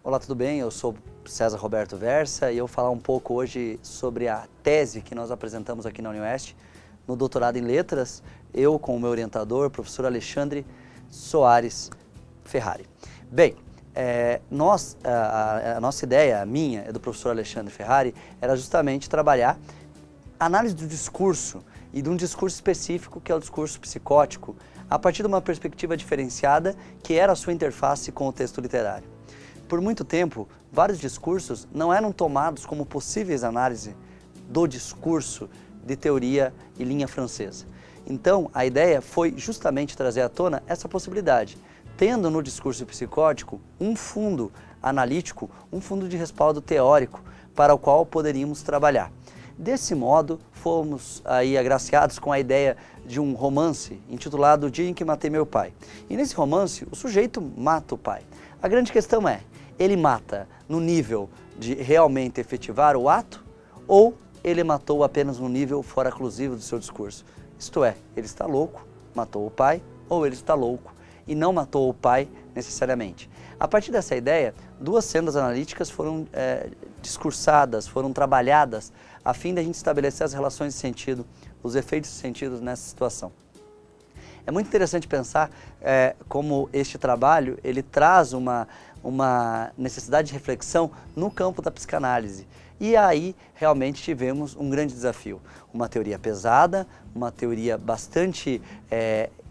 Olá, tudo bem? Eu sou César Roberto Versa e eu vou falar um pouco hoje sobre a tese que nós apresentamos aqui na Unioeste, no doutorado em Letras, eu com o meu orientador, professor Alexandre Soares Ferrari. Bem, a nossa ideia, a minha, é do professor Alexandre Ferrari, era justamente trabalhar análise do discurso e de um discurso específico que é o discurso psicótico, a partir de uma perspectiva diferenciada que era a sua interface com o texto literário. Por muito tempo, vários discursos não eram tomados como possíveis análises do discurso de teoria e linha francesa. Então, a ideia foi justamente trazer à tona essa possibilidade, tendo no discurso psicótico um fundo analítico, um fundo de respaldo teórico para o qual poderíamos trabalhar. Desse modo, fomos aí agraciados com a ideia de um romance intitulado O Dia em que Matei Meu Pai. E nesse romance, o sujeito mata o pai. A grande questão é, ele mata no nível de realmente efetivar o ato ou ele matou apenas no nível fora-exclusivo do seu discurso? Isto é, ele está louco, matou o pai, ou ele está louco e não matou o pai necessariamente. A partir dessa ideia, duas sendas analíticas foram discursadas, foram trabalhadas a fim de a gente estabelecer as relações de sentido, os efeitos de sentido nessa situação. É muito interessante pensar como este trabalho ele traz uma necessidade de reflexão no campo da psicanálise. E aí realmente tivemos um grande desafio. Uma teoria pesada, uma teoria bastante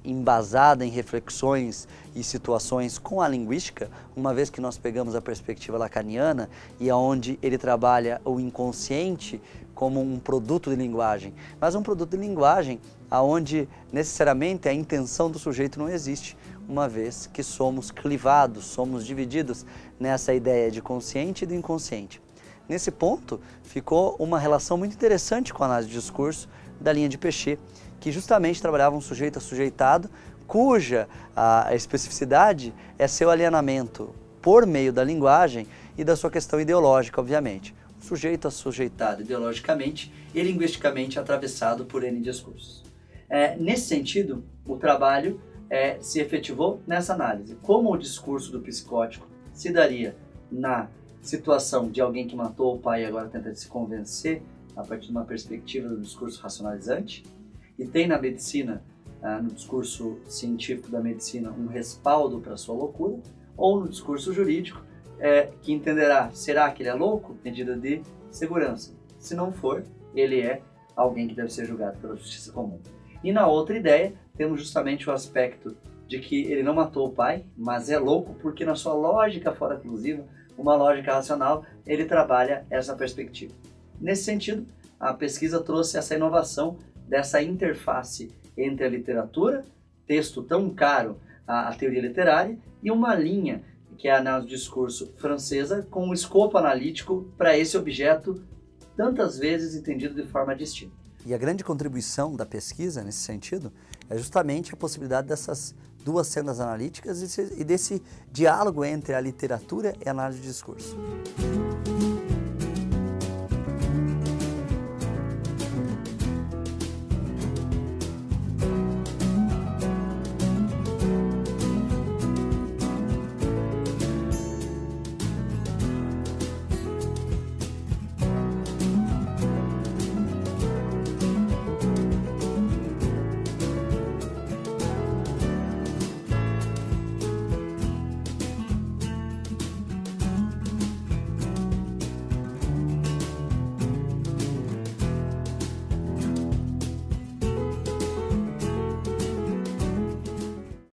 embasada em reflexões e situações com a linguística, uma vez que nós pegamos a perspectiva lacaniana e aonde ele trabalha o inconsciente como um produto de linguagem, mas um produto de linguagem aonde necessariamente a intenção do sujeito não existe, uma vez que somos clivados, somos divididos nessa ideia de consciente e do inconsciente. Nesse ponto, ficou uma relação muito interessante com a análise de discurso da linha de Péchet, que justamente trabalhava um sujeito assujeitado, cuja a especificidade é seu alienamento por meio da linguagem e da sua questão ideológica, obviamente. O sujeito assujeitado ideologicamente e linguisticamente atravessado por N discursos. Nesse sentido, o trabalho se efetivou nessa análise. Como o discurso do psicótico se daria na situação de alguém que matou o pai e agora tenta se convencer a partir de uma perspectiva do discurso racionalizante, e tem na medicina, no discurso científico da medicina, um respaldo para sua loucura, ou no discurso jurídico, que entenderá, será que ele é louco? Medida de segurança. Se não for, ele é alguém que deve ser julgado pela justiça comum. E na outra ideia, temos justamente o aspecto de que ele não matou o pai, mas é louco porque na sua lógica fora-exclusiva, uma lógica racional, ele trabalha essa perspectiva. Nesse sentido, a pesquisa trouxe essa inovação dessa interface entre a literatura, texto tão caro à teoria literária, e uma linha, que é a análise do discurso francesa, com um escopo analítico para esse objeto, tantas vezes entendido de forma distinta. E a grande contribuição da pesquisa, nesse sentido, é justamente a possibilidade dessas duas sendas analíticas e desse diálogo entre a literatura e a análise de discurso.